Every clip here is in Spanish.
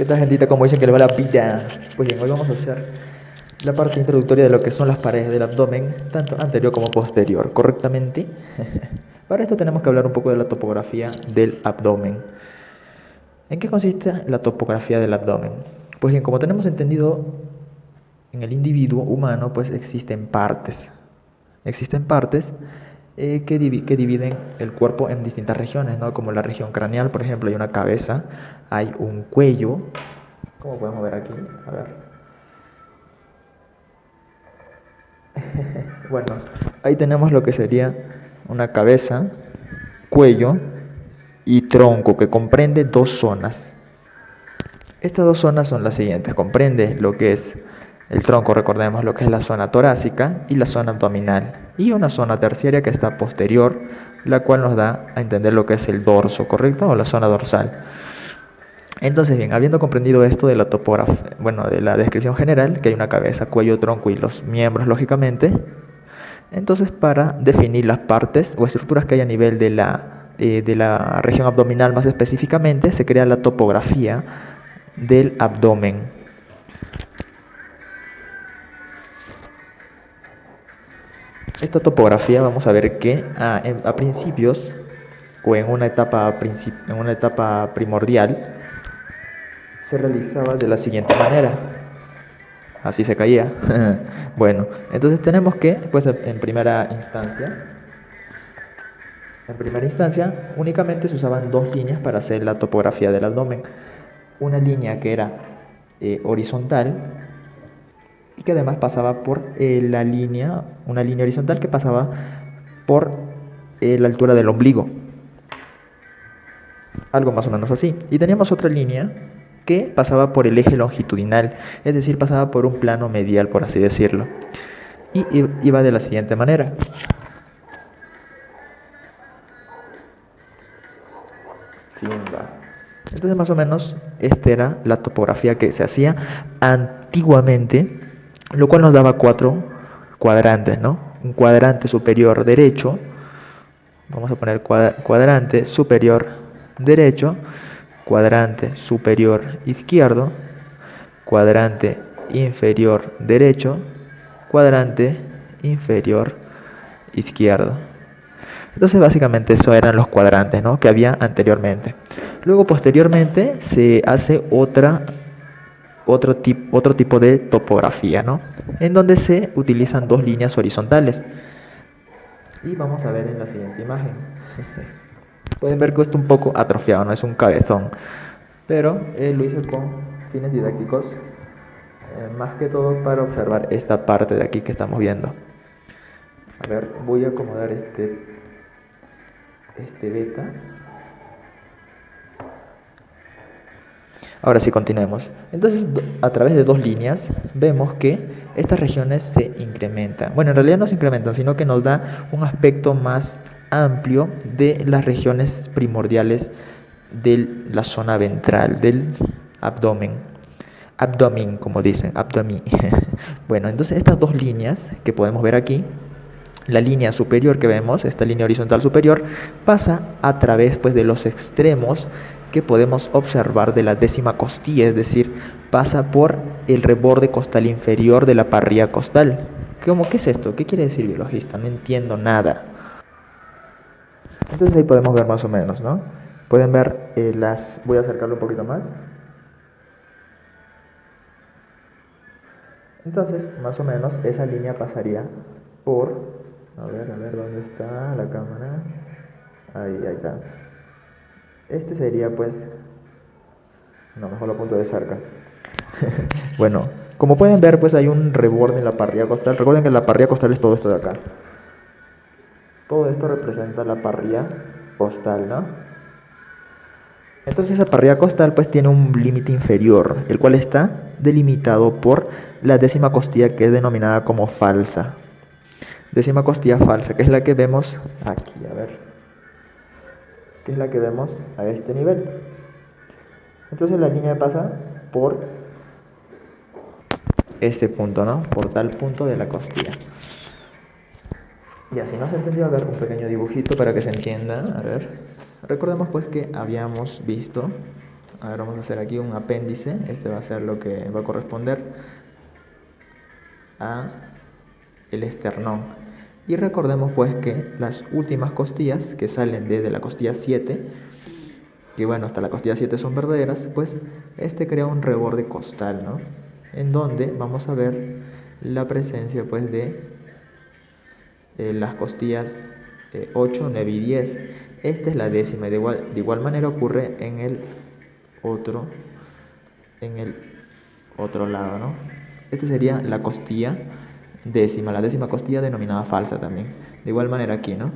¿Qué tal, gentita? Como dicen que le va la vida. Pues bien, hoy vamos a hacer la parte introductoria de lo que son las paredes del abdomen, tanto anterior como posterior, ¿correctamente? Para esto tenemos que hablar un poco de la topografía del abdomen. ¿En qué consiste la topografía del abdomen? Pues bien, como tenemos entendido, en el individuo humano pues existen partes. Existen partes que dividen el cuerpo en distintas regiones, ¿no? Como la región craneal, por ejemplo, hay una cabeza, hay un cuello, como podemos ver aquí, a ver. Bueno, ahí tenemos lo que sería una cabeza, cuello y tronco, que comprende dos zonas. Estas dos zonas son las siguientes: comprende lo que es el tronco, recordemos lo que es la zona torácica y la zona abdominal, y una zona terciaria que está posterior, la cual nos da a entender lo que es el dorso, ¿correcto? O la zona dorsal. Entonces, bien, habiendo comprendido esto de la topografía, bueno, de la descripción general, que hay una cabeza, cuello, tronco y los miembros, lógicamente, entonces para definir las partes o estructuras que hay a nivel de la región abdominal más específicamente, se crea la topografía del abdomen. Esta topografía vamos a ver que a principios o en una etapa primordial se realizaba de la siguiente manera. Así se caía. Bueno, entonces tenemos que, pues en primera instancia, únicamente se usaban dos líneas para hacer la topografía del abdomen. Una línea que era horizontal y que además pasaba por una línea horizontal que pasaba por la altura del ombligo. Algo más o menos así. Y teníamos otra línea que pasaba por el eje longitudinal, es decir, pasaba por un plano medial, por así decirlo. Y iba de la siguiente manera. Entonces, más o menos, esta era la topografía que se hacía antiguamente, lo cual nos daba 4 cuadrantes, ¿no? Un cuadrante superior derecho, vamos a poner cuadrante superior derecho, cuadrante superior izquierdo, cuadrante inferior derecho, cuadrante inferior izquierdo. Entonces básicamente eso eran los cuadrantes, ¿no?, que había anteriormente. Luego posteriormente se hace otro tipo de topografía, ¿no?, en donde se utilizan dos líneas horizontales. Y vamos a ver en la siguiente imagen. Pueden ver que esto un poco atrofiado, no es un cabezón, pero lo hice con fines didácticos, más que todo para observar esta parte de aquí que estamos viendo. A ver, voy a acomodar este beta. Ahora sí, continuemos. Entonces, a través de dos líneas, vemos que estas regiones se incrementan. Bueno, en realidad no se incrementan, sino que nos da un aspecto más amplio de las regiones primordiales de la zona ventral, del abdomen. Abdomen, como dicen, abdomen. Bueno, entonces estas dos líneas que podemos ver aquí, la línea superior que vemos, esta línea horizontal superior, pasa a través, pues, de los extremos que podemos observar de la décima costilla, es decir, pasa por el reborde costal inferior de la parrilla costal. ¿Qué es esto? ¿Qué quiere decir, biologista? No entiendo nada. Entonces ahí podemos ver más o menos, ¿no? Pueden ver voy a acercarlo un poquito más. Entonces, más o menos, esa línea pasaría por... A ver, ¿dónde está la cámara? Ahí está. Este sería, pues... No, mejor lo apunto de cerca. Bueno, como pueden ver, pues hay un reborde en la parrilla costal. Recuerden que la parrilla costal es todo esto de acá. Todo esto representa la parrilla costal, ¿no? Entonces esa parrilla costal pues tiene un límite inferior, el cual está delimitado por la décima costilla, que es denominada como falsa. Décima costilla falsa, que es la que vemos aquí, a ver. Que es la que vemos a este nivel. Entonces la línea pasa por ese punto, ¿no? Por tal punto de la costilla. Y así nos ha entendido, a ver, un pequeño dibujito para que se entienda. A ver, recordemos pues que habíamos visto, A ver, vamos a hacer aquí un apéndice. Este va a ser lo que va a corresponder a el esternón. Y recordemos pues que las últimas costillas que salen desde la costilla 7, que bueno, hasta la costilla 7 son verdaderas, pues este crea un reborde costal, ¿no? En donde vamos a ver la presencia pues de las costillas 8, 9 y 10. Esta es la décima, y de igual manera ocurre en el otro lado, ¿no? Esta sería la costilla décima, la décima costilla denominada falsa también. De igual manera aquí, ¿no?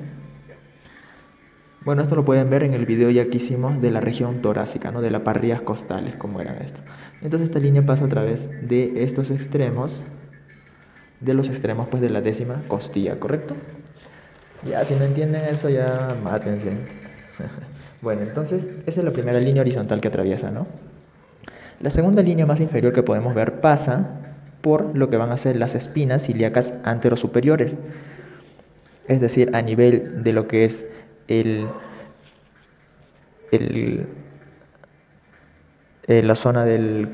Bueno, esto lo pueden ver en el video ya que hicimos de la región torácica, ¿no? De las parrillas costales, cómo eran esto. Entonces esta línea pasa a través de estos extremos, de los extremos pues de la décima costilla, ¿correcto? Ya, si no entienden eso, ya mátense. Bueno, entonces esa es la primera línea horizontal que atraviesa, ¿no? La segunda línea más inferior que podemos ver pasa por lo que van a ser las espinas ilíacas anterosuperiores, es decir, a nivel de lo que es la zona del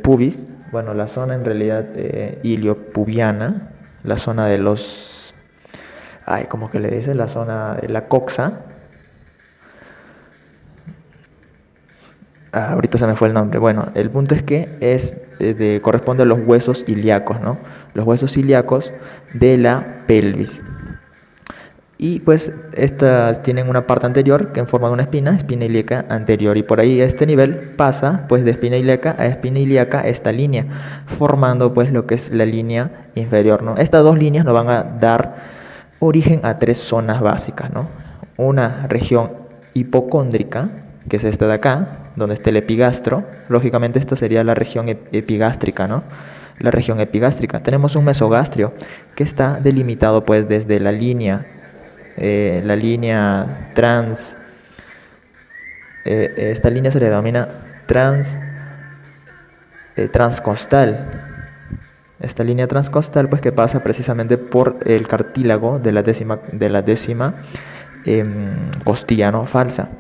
pubis, bueno, la zona en realidad iliopubiana, la zona de los, ¿cómo que le dice? La zona de la coxa. Ahorita se me fue el nombre. Bueno, el punto es que corresponde a los huesos ilíacos, ¿no? Los huesos ilíacos de la pelvis. Y pues estas tienen una parte anterior que en forma de una espina ilíaca anterior, y por ahí a este nivel pasa pues de espina ilíaca a espina ilíaca esta línea, formando pues lo que es la línea inferior, ¿no? Estas dos líneas nos van a dar origen a tres zonas básicas, ¿no? Una región hipocóndrica, que es esta de acá, donde está el epigastro. Lógicamente esta sería la región epigástrica, ¿no? La región epigástrica. Tenemos un mesogastrio que está delimitado pues desde la línea trans, esta línea se le denomina transcostal. Esta línea transcostal pues que pasa precisamente por el cartílago de la décima costilla, ¿no? Falsa.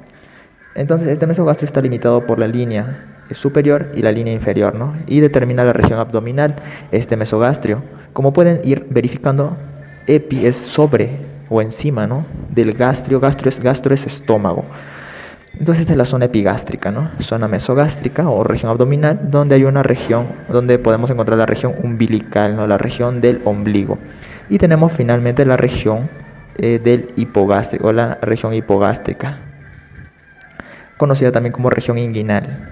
Entonces este mesogastrio está limitado por la línea superior y la línea inferior, ¿no? Y determina la región abdominal, este mesogastrio. Como pueden ir verificando, epi es sobre o encima, ¿no? Del gastrio. Gastro es estómago. Entonces esta es la zona epigástrica, ¿no? Zona mesogástrica o región abdominal, donde hay una región donde podemos encontrar la región umbilical, ¿no? La región del ombligo. Y tenemos finalmente la región del hipogástrico, o la región hipogástrica, conocida también como región inguinal.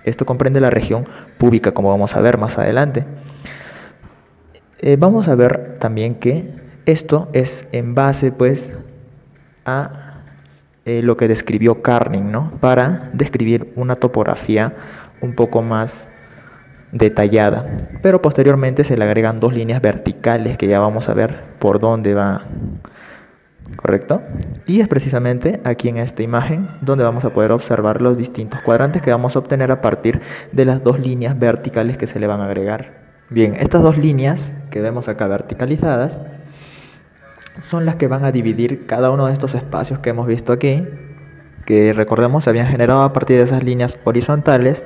Esto comprende la región púbica, como vamos a ver más adelante. Vamos a ver también que esto es en base pues a lo que describió Carning, ¿no? Para describir una topografía un poco más detallada, pero posteriormente se le agregan dos líneas verticales que ya vamos a ver por dónde va, ¿correcto? Y es precisamente aquí en esta imagen donde vamos a poder observar los distintos cuadrantes que vamos a obtener a partir de las dos líneas verticales que se le van a agregar. Bien, estas dos líneas que vemos acá verticalizadas son las que van a dividir cada uno de estos espacios que hemos visto aquí, que recordemos se habían generado a partir de esas líneas horizontales,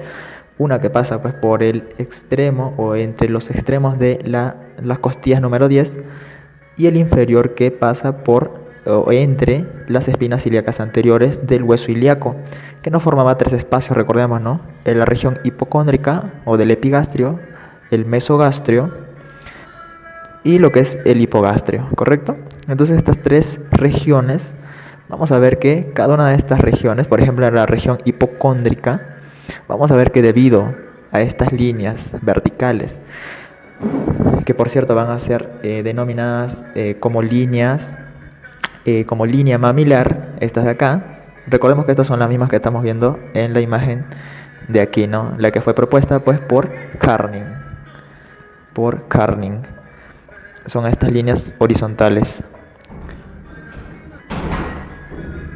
una que pasa pues por el extremo o entre los extremos de las costillas número 10, y el inferior que pasa por o entre las espinas ilíacas anteriores del hueso ilíaco, que nos formaba tres espacios, recordemos, ¿no? En la región hipocóndrica o del epigastrio, el mesogastrio y lo que es el hipogastrio, ¿correcto? Entonces estas tres regiones, vamos a ver que cada una de estas regiones, por ejemplo en la región hipocóndrica, vamos a ver que debido a estas líneas verticales, que por cierto van a ser denominadas como línea mamilar, estas de acá, recordemos que estas son las mismas que estamos viendo en la imagen de aquí, ¿no? La que fue propuesta pues por Carning. Son estas líneas horizontales.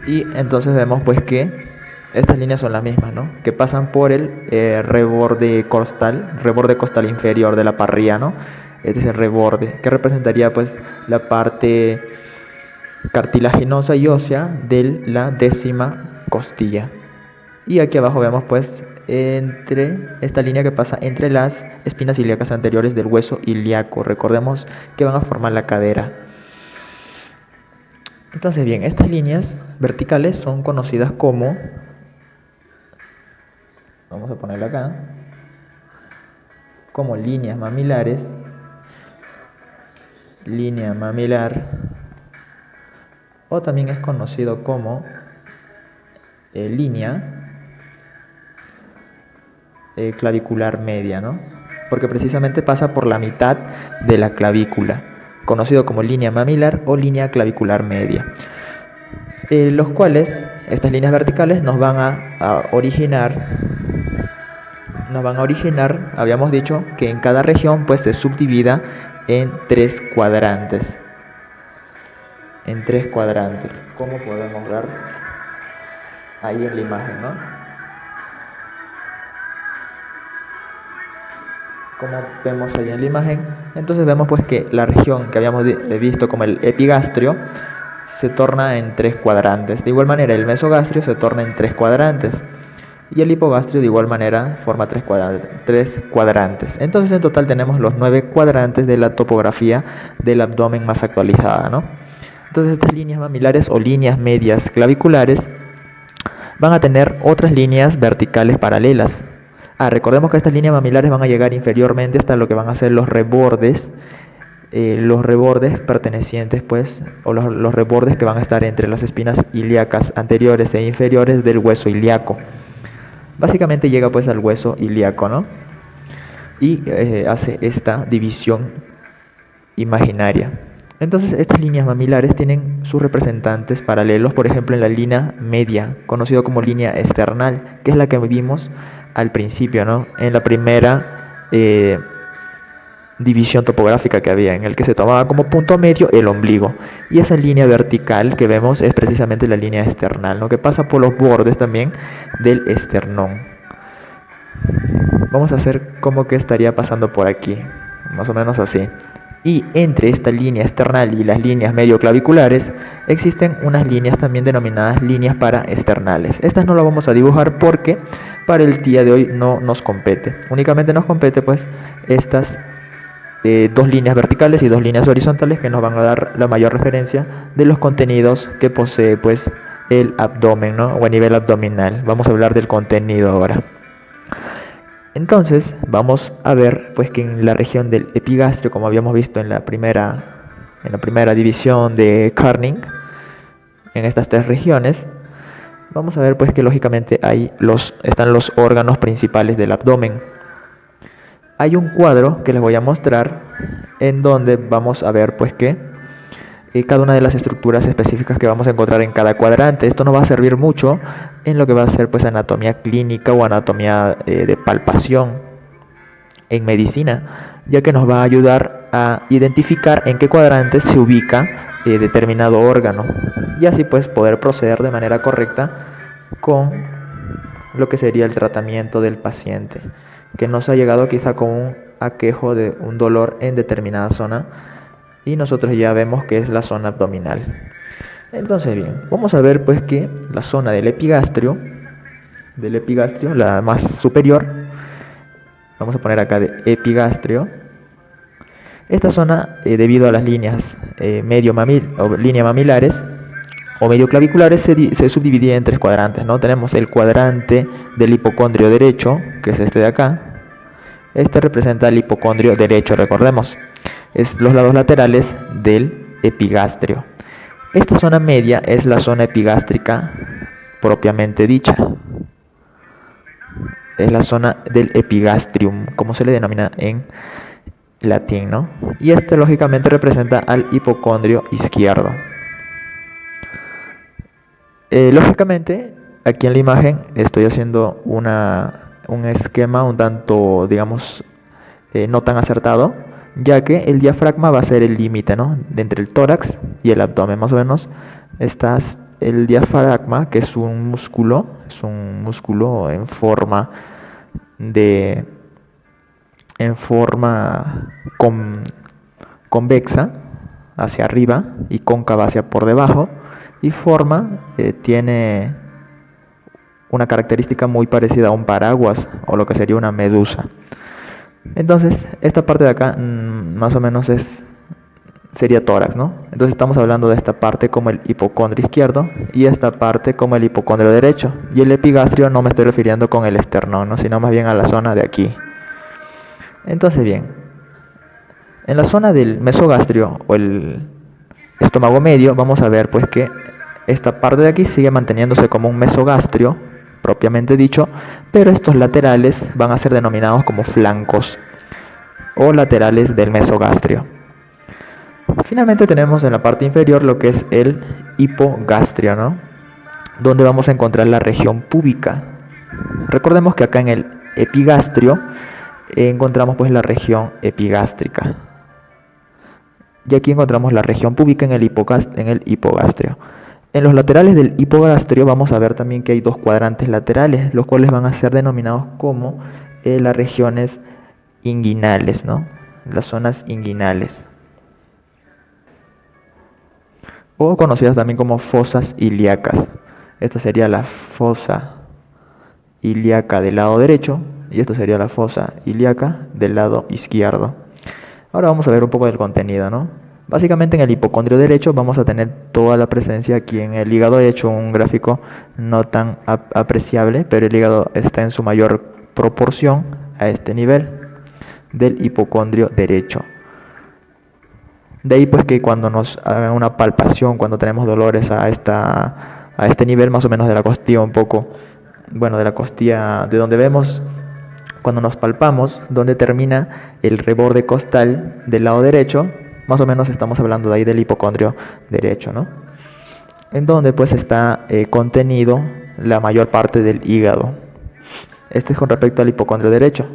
Y entonces vemos pues que estas líneas son las mismas, ¿no? Que pasan por el reborde costal inferior de la parrilla, ¿no? Este es el reborde, que representaría pues la parte cartilaginosa y ósea de la décima costilla. Y aquí abajo vemos pues entre esta línea que pasa entre las espinas ilíacas anteriores del hueso ilíaco. Recordemos que van a formar la cadera. Entonces bien, estas líneas verticales son conocidas como, vamos a ponerla acá, como líneas mamilares, línea mamilar, o también es conocido como línea clavicular media, ¿no? Porque precisamente pasa por la mitad de la clavícula, conocido como línea mamilar o línea clavicular media, los cuales, estas líneas verticales nos van a originar, habíamos dicho que en cada región pues se subdivida en tres cuadrantes, como podemos ver ahí en la imagen, ¿no? Como vemos ahí en la imagen, entonces vemos pues que la región que habíamos visto como el epigastrio se torna en tres cuadrantes. De igual manera el mesogastrio se torna en tres cuadrantes y el hipogastrio de igual manera forma tres cuadrantes. Entonces en total tenemos los 9 cuadrantes de la topografía del abdomen más actualizada, ¿no? Entonces estas líneas mamilares o líneas medias claviculares van a tener otras líneas verticales paralelas. Recordemos que estas líneas mamilares van a llegar inferiormente hasta lo que van a ser los rebordes pertenecientes pues, o los rebordes que van a estar entre las espinas ilíacas anteriores e inferiores del hueso ilíaco. Básicamente llega pues al hueso ilíaco, ¿no? Y hace esta división imaginaria. Entonces estas líneas mamilares tienen sus representantes paralelos, por ejemplo en la línea media, conocido como línea esternal, que es la que vimos al principio, ¿no? En la primera división topográfica que había, en el que se tomaba como punto medio el ombligo. Y esa línea vertical que vemos es precisamente la línea esternal, ¿no? Que pasa por los bordes también del esternón. Vamos a hacer como que estaría pasando por aquí, más o menos así. Y entre esta línea external y las líneas medioclaviculares existen unas líneas también denominadas líneas paraesternales. Estas no las vamos a dibujar porque para el día de hoy no nos compete. Únicamente nos compete pues estas dos líneas verticales y dos líneas horizontales que nos van a dar la mayor referencia de los contenidos que posee pues el abdomen, ¿no? O a nivel abdominal. Vamos a hablar del contenido ahora. Entonces vamos a ver pues que en la región del epigastrio, como habíamos visto en la primera división de Carning, en estas tres regiones, vamos a ver pues que lógicamente están los órganos principales del abdomen. Hay un cuadro que les voy a mostrar en donde vamos a ver pues que cada una de las estructuras específicas que vamos a encontrar en cada cuadrante. Esto nos va a servir mucho en lo que va a ser pues anatomía clínica o anatomía de palpación en medicina, ya que nos va a ayudar a identificar en qué cuadrante se ubica determinado órgano y así pues poder proceder de manera correcta con lo que sería el tratamiento del paciente que nos ha llegado quizá con un aquejo de un dolor en determinada zona y nosotros ya vemos que es la zona abdominal. Entonces bien, vamos a ver pues que la zona del epigastrio, la más superior, vamos a poner acá de epigastrio. Esta zona, debido a las líneas líneas mamilares o medioclaviculares, se subdivide en tres cuadrantes, ¿no? Tenemos el cuadrante del hipocondrio derecho, que es este de acá. Este representa el hipocondrio derecho, recordemos. Es los lados laterales del epigastrio. Esta zona media es la zona epigástrica propiamente dicha. Es la zona del epigastrium, como se le denomina en latín, ¿no? Y este lógicamente representa al hipocondrio izquierdo. Lógicamente, aquí en la imagen estoy haciendo un esquema un tanto, digamos, no tan acertado, ya que el diafragma va a ser el límite, ¿no? De entre el tórax y el abdomen, más o menos. Está el diafragma, que es un músculo en forma convexa hacia arriba y cóncava hacia por debajo, y tiene una característica muy parecida a un paraguas o lo que sería una medusa. Entonces, esta parte de acá más o menos sería tórax, ¿no? Entonces estamos hablando de esta parte como el hipocondrio izquierdo y esta parte como el hipocondrio derecho. Y el epigastrio no me estoy refiriendo con el esternón, ¿no? Sino más bien a la zona de aquí. Entonces, bien, en la zona del mesogastrio o el estómago medio, vamos a ver pues que esta parte de aquí sigue manteniéndose como un mesogastrio, propiamente dicho, pero estos laterales van a ser denominados como flancos o laterales del mesogastrio. Finalmente tenemos en la parte inferior lo que es el hipogastrio, ¿no? Donde vamos a encontrar la región púbica. Recordemos que acá en el epigastrio encontramos pues la región epigástrica. Y aquí encontramos la región púbica en el hipogastrio. En los laterales del hipogastrio vamos a ver también que hay dos cuadrantes laterales, los cuales van a ser denominados como las regiones inguinales, ¿no? Las zonas inguinales, o conocidas también como fosas ilíacas. Esta sería la fosa ilíaca del lado derecho y esta sería la fosa ilíaca del lado izquierdo. Ahora vamos a ver un poco del contenido, ¿no? Básicamente en el hipocondrio derecho vamos a tener toda la presencia. Aquí en el hígado he hecho un gráfico no tan apreciable, pero el hígado está en su mayor proporción a este nivel del hipocondrio derecho. De ahí pues que cuando nos hagan una palpación, cuando tenemos dolores a este nivel más o menos de la costilla un poco, bueno, de la costilla, de donde vemos cuando nos palpamos, donde termina el reborde costal del lado derecho, más o menos estamos hablando de ahí del hipocondrio derecho, ¿no? En donde pues está contenido la mayor parte del hígado. Este es con respecto al hipocondrio derecho.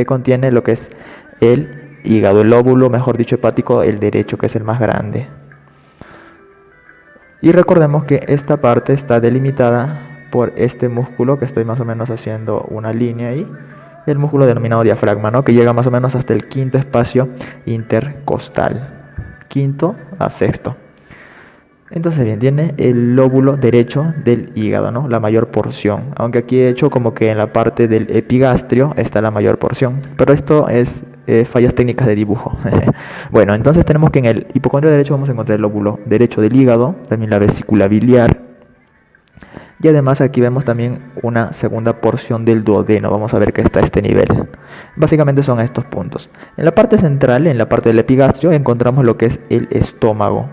Contiene lo que es el hígado, el lóbulo, mejor dicho, hepático, el derecho, que es el más grande. Y recordemos que esta parte está delimitada por este músculo, que estoy más o menos haciendo una línea ahí, el músculo denominado diafragma, ¿no? Que llega más o menos hasta el quinto espacio intercostal, quinto a sexto. Entonces bien, tiene el lóbulo derecho del hígado, ¿no? La mayor porción, aunque aquí he hecho como que en la parte del epigastrio está la mayor porción, pero esto es fallas técnicas de dibujo. Bueno, entonces tenemos que en el hipocondrio derecho vamos a encontrar el lóbulo derecho del hígado, también la vesícula biliar, y además aquí vemos también una segunda porción del duodeno. Vamos a ver que está a este nivel. Básicamente son estos puntos. En la parte central, en la parte del epigastrio, encontramos lo que es el estómago,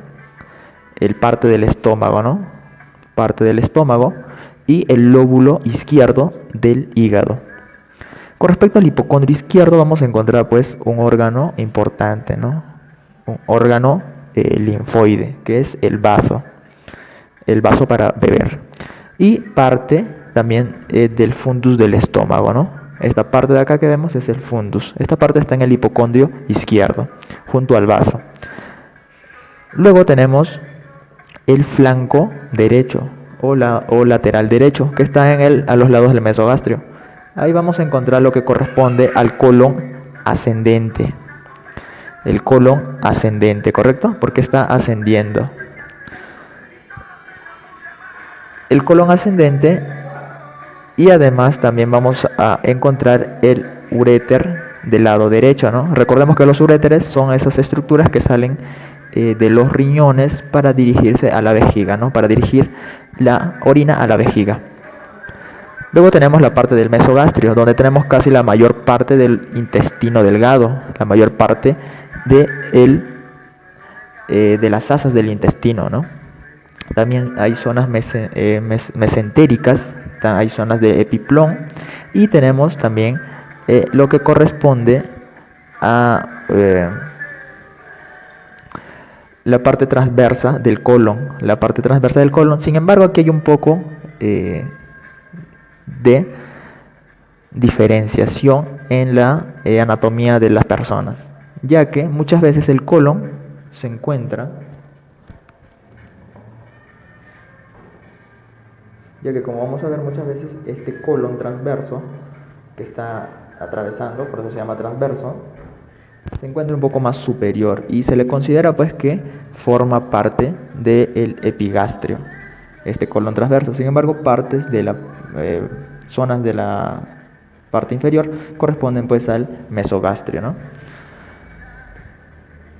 el parte del estómago, ¿no? Parte del estómago y el lóbulo izquierdo del hígado. Con respecto al hipocondrio izquierdo vamos a encontrar pues un órgano importante, ¿no? Un órgano linfoide, que es el vaso para beber. Y parte también del fundus del estómago, ¿no? Esta parte de acá que vemos es el fundus. Esta parte está en el hipocondrio izquierdo, junto al vaso. Luego tenemos el flanco derecho o lateral derecho, que está a los lados del mesogastrio. Ahí vamos a encontrar lo que corresponde al colon ascendente. El colon ascendente, ¿correcto? Porque está ascendiendo. El colon ascendente, y además también vamos a encontrar el uréter del lado derecho, ¿no? Recordemos que los uréteres son esas estructuras que salen de los riñones para dirigirse a la vejiga, ¿no? Para dirigir la orina a la vejiga. Luego tenemos la parte del mesogastrio, donde tenemos casi la mayor parte del intestino delgado, la mayor parte de las asas del intestino, ¿no? También hay zonas mesentéricas, hay zonas de epiplón, y tenemos también lo que corresponde a la parte transversa del colon. La parte transversa del colon, sin embargo, aquí hay un poco de diferenciación en la anatomía de las personas, ya que muchas veces el colon se encuentra, ya que como vamos a ver muchas veces este colon transverso que está atravesando, por eso se llama transverso, se encuentra un poco más superior y se le considera pues que forma parte del epigastrio, este colon transverso. Sin embargo, partes de zonas de la parte inferior corresponden pues al mesogastrio, ¿no?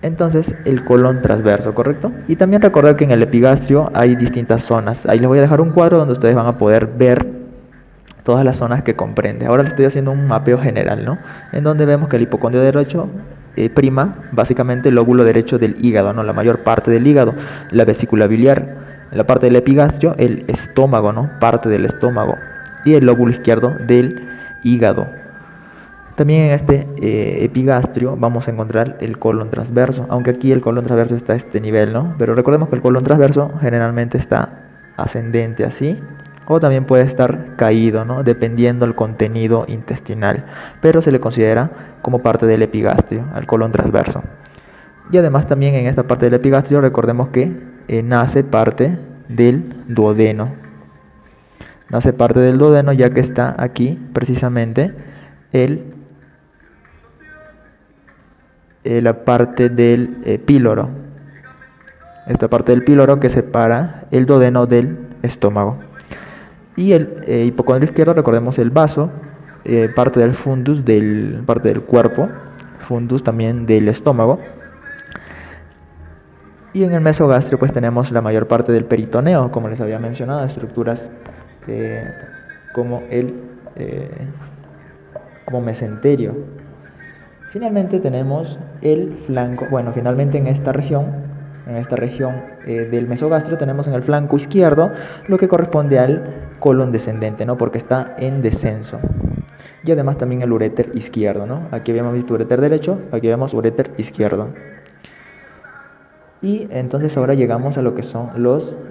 Entonces el colon transverso, ¿correcto? Y también recordar que en el epigastrio hay distintas zonas. Ahí les voy a dejar un cuadro donde ustedes van a poder ver todas las zonas que comprende. Ahora les estoy haciendo un mapeo general, ¿no? En donde vemos que el hipocondrio derecho prima básicamente el lóbulo derecho del hígado, ¿no? La mayor parte del hígado, la vesícula biliar, la parte del epigastrio, el estómago, ¿no? Parte del estómago, y el lóbulo izquierdo del hígado. También en este epigastrio vamos a encontrar el colon transverso, aunque aquí el colon transverso está a este nivel, ¿no? Pero recordemos que el colon transverso generalmente está ascendente así, o también puede estar caído, ¿no? Dependiendo del contenido intestinal, pero se le considera como parte del epigastrio, al colon transverso. Y además también en esta parte del epigastrio recordemos que nace parte del duodeno. Nace parte del duodeno ya que está aquí precisamente la parte del píloro. Esta parte del píloro que separa el duodeno del estómago. Y el hipocondrio izquierdo, recordemos el vaso, parte del fundus, parte del cuerpo, fundus también del estómago. Y en el mesogastrio pues tenemos la mayor parte del peritoneo, como les había mencionado, estructuras como como mesenterio. Finalmente tenemos el flanco, finalmente en esta región del mesogastrio tenemos en el flanco izquierdo lo que corresponde al colon descendente, ¿no? Porque está en descenso. Y además también el uréter izquierdo, ¿no? Aquí habíamos visto uréter derecho, aquí vemos uréter izquierdo. Y entonces ahora llegamos a lo que son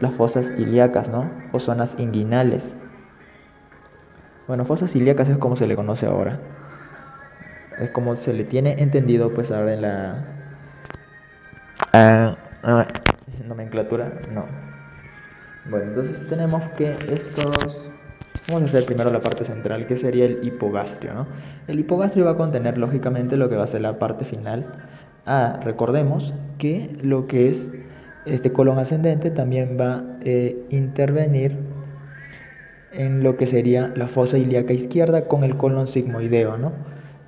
las fosas ilíacas, ¿no? O zonas inguinales. Bueno, fosas ilíacas es como se le conoce ahora. Es como se le tiene entendido pues ahora en la nomenclatura, no. Bueno, entonces tenemos que vamos a hacer primero la parte central, que sería el hipogastrio, ¿no? El hipogastrio va a contener lógicamente lo que va a ser la parte final. Recordemos que lo que es este colon ascendente también va a intervenir en lo que sería la fosa ilíaca izquierda con el colon sigmoideo, ¿no?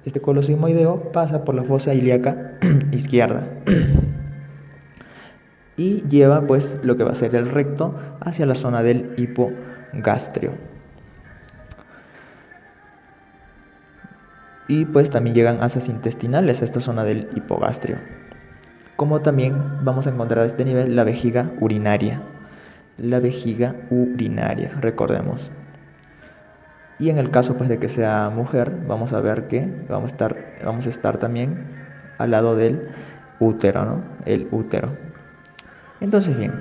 Este colon sigmoideo pasa por la fosa ilíaca izquierda y lleva pues lo que va a ser el recto hacia la zona del hipogastrio. Y pues también llegan asas intestinales a esta zona del hipogastrio. Como también vamos a encontrar a este nivel la vejiga urinaria. La vejiga urinaria, recordemos. Y en el caso pues de que sea mujer, vamos a ver que vamos a estar también al lado del útero, ¿no? El útero. Entonces bien,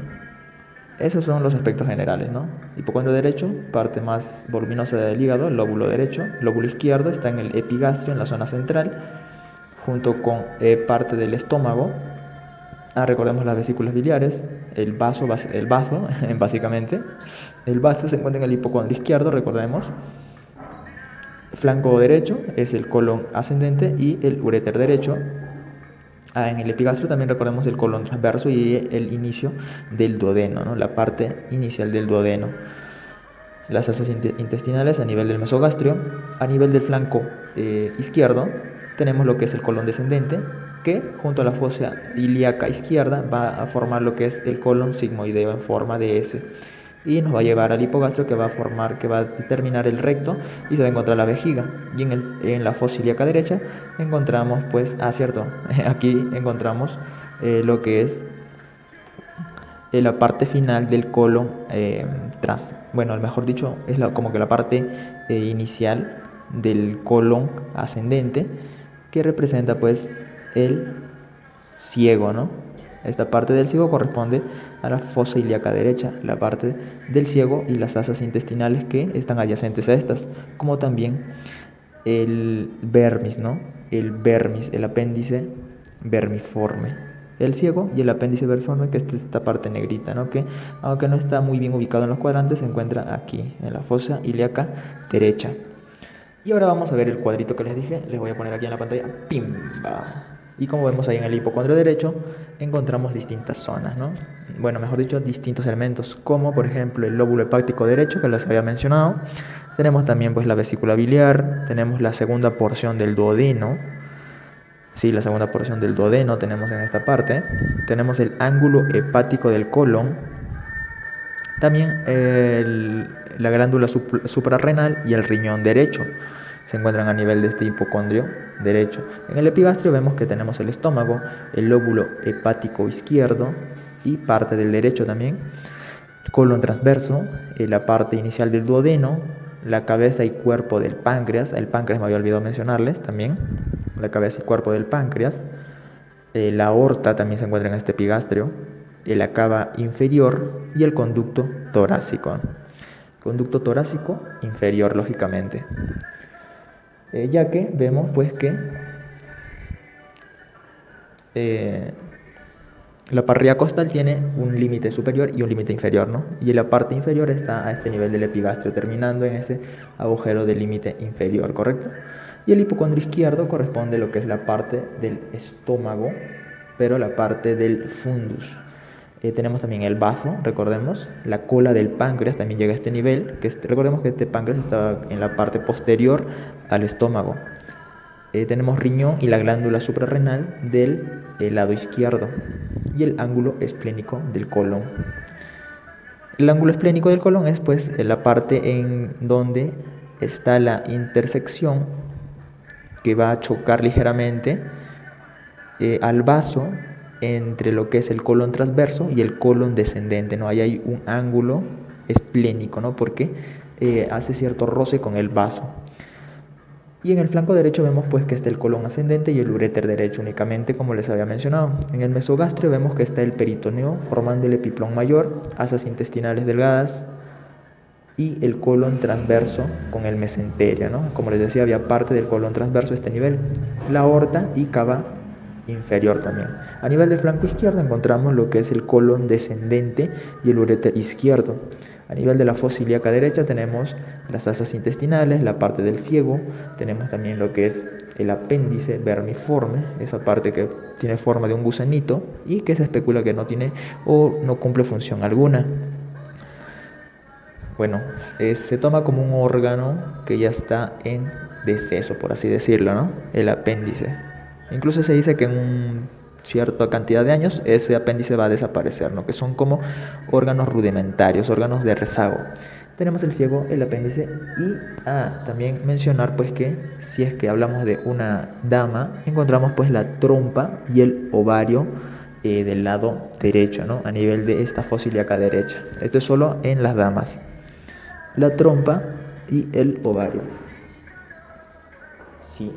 esos son los aspectos generales, ¿no? Hipocondrio derecho, parte más voluminosa del hígado, el lóbulo derecho. Lóbulo izquierdo está en el epigastrio, en la zona central, junto con parte del estómago. Recordemos las vesículas biliares, el vaso básicamente. El vaso se encuentra en el hipocondrio izquierdo, recordemos. Flanco derecho es el colon ascendente y el uréter derecho. En el epigastrio también recordemos el colon transverso y el inicio del duodeno, ¿no? La parte inicial del duodeno. Las asas intestinales a nivel del mesogastrio. A nivel del flanco izquierdo tenemos lo que es el colon descendente, que junto a la fosa ilíaca izquierda va a formar lo que es el colon sigmoideo en forma de S. Y nos va a llevar al hipogastrio que va a determinar el recto y se va a encontrar la vejiga. Y en la fosa ilíaca derecha encontramos pues, cierto, aquí encontramos lo que es la parte final del colon mejor dicho, es como que la parte inicial del colon ascendente que representa pues el ciego, ¿no? Esta parte del ciego corresponde a la fosa ilíaca derecha, la parte del ciego y las asas intestinales que están adyacentes a estas, como también el vermis, ¿no? El apéndice vermiforme. El ciego y el apéndice vermiforme, que es esta parte negrita, ¿no? Que aunque no está muy bien ubicado en los cuadrantes, se encuentra aquí, en la fosa ilíaca derecha. Y ahora vamos a ver el cuadrito que les dije, les voy a poner aquí en la pantalla. ¡Pimba! Y como vemos ahí en el hipocondrio derecho, encontramos distintas zonas, ¿no? Bueno, mejor dicho, distintos elementos, como por ejemplo el lóbulo hepático derecho, que les había mencionado. Tenemos también pues la vesícula biliar, tenemos la segunda porción del duodeno. Sí, la segunda porción del duodeno tenemos en esta parte. Tenemos el ángulo hepático del colon. También la glándula suprarrenal y el riñón derecho se encuentran a nivel de este hipocondrio derecho. En el epigastrio vemos que tenemos el estómago, el lóbulo hepático izquierdo y parte del derecho también, colon transverso, la parte inicial del duodeno, la cabeza y cuerpo del páncreas. El páncreas me había olvidado mencionarles también, la cabeza y cuerpo del páncreas. La aorta también se encuentra en este epigastrio, la cava inferior y el conducto torácico. Conducto torácico inferior, lógicamente. Ya que vemos pues que la parrilla costal tiene un límite superior y un límite inferior, ¿no? Y la parte inferior está a este nivel del epigastrio, terminando en ese agujero del límite inferior, ¿correcto? Y el hipocondrio izquierdo corresponde a lo que es la parte del estómago, pero la parte del fundus. Tenemos también el vaso, recordemos, la cola del páncreas también llega a este nivel, recordemos que este páncreas está en la parte posterior al estómago. Tenemos riñón y la glándula suprarrenal del lado izquierdo y el ángulo esplénico del colon. El ángulo esplénico del colon es pues la parte en donde está la intersección que va a chocar ligeramente al vaso entre lo que es el colon transverso y el colon descendente, ¿no? Ahí hay un ángulo esplénico, ¿no? Porque hace cierto roce con el vaso. Y en el flanco derecho vemos pues que está el colon ascendente y el uréter derecho únicamente, como les había mencionado. En el mesogastrio vemos que está el peritoneo formando el epiplón mayor, asas intestinales delgadas y el colon transverso con el mesenterio, ¿no? Como les decía, había parte del colon transverso a este nivel, la aorta y cava inferior también. A nivel del flanco izquierdo encontramos lo que es el colon descendente y el uréter izquierdo. A nivel de la fosa ilíaca derecha tenemos las asas intestinales, la parte del ciego, tenemos también lo que es el apéndice vermiforme, esa parte que tiene forma de un gusanito y que se especula que no tiene o no cumple función alguna. Bueno, se toma como un órgano que ya está en deceso, por así decirlo, ¿no? El apéndice. Incluso se dice que en una cierta cantidad de años ese apéndice va a desaparecer, ¿no? Que son como órganos rudimentarios, órganos de rezago. Tenemos el ciego, el apéndice y también mencionar pues que si es que hablamos de una dama, encontramos pues la trompa y el ovario del lado derecho, ¿no? A nivel de esta fosa ilíaca derecha. Esto es solo en las damas. La trompa y el ovario. Sí.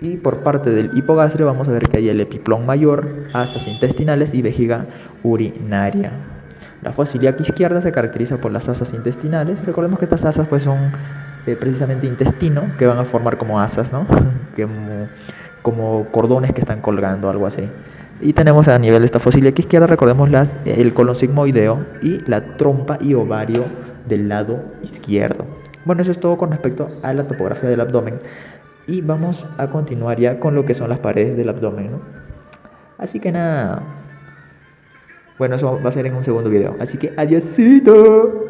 Y por parte del hipogastrio vamos a ver que hay el epiplón mayor, asas intestinales y vejiga urinaria. La fosa ilíaca izquierda se caracteriza por las asas intestinales. Recordemos que estas asas pues son precisamente intestino, que van a formar como asas, ¿no? como cordones que están colgando, algo así. Y tenemos a nivel de esta fosa ilíaca izquierda, recordemos el colon sigmoideo y la trompa y ovario del lado izquierdo. Bueno, eso es todo con respecto a la topografía del abdomen. Y vamos a continuar ya con lo que son las paredes del abdomen, ¿no? Así que nada. Bueno, eso va a ser en un segundo video. Así que adiósito.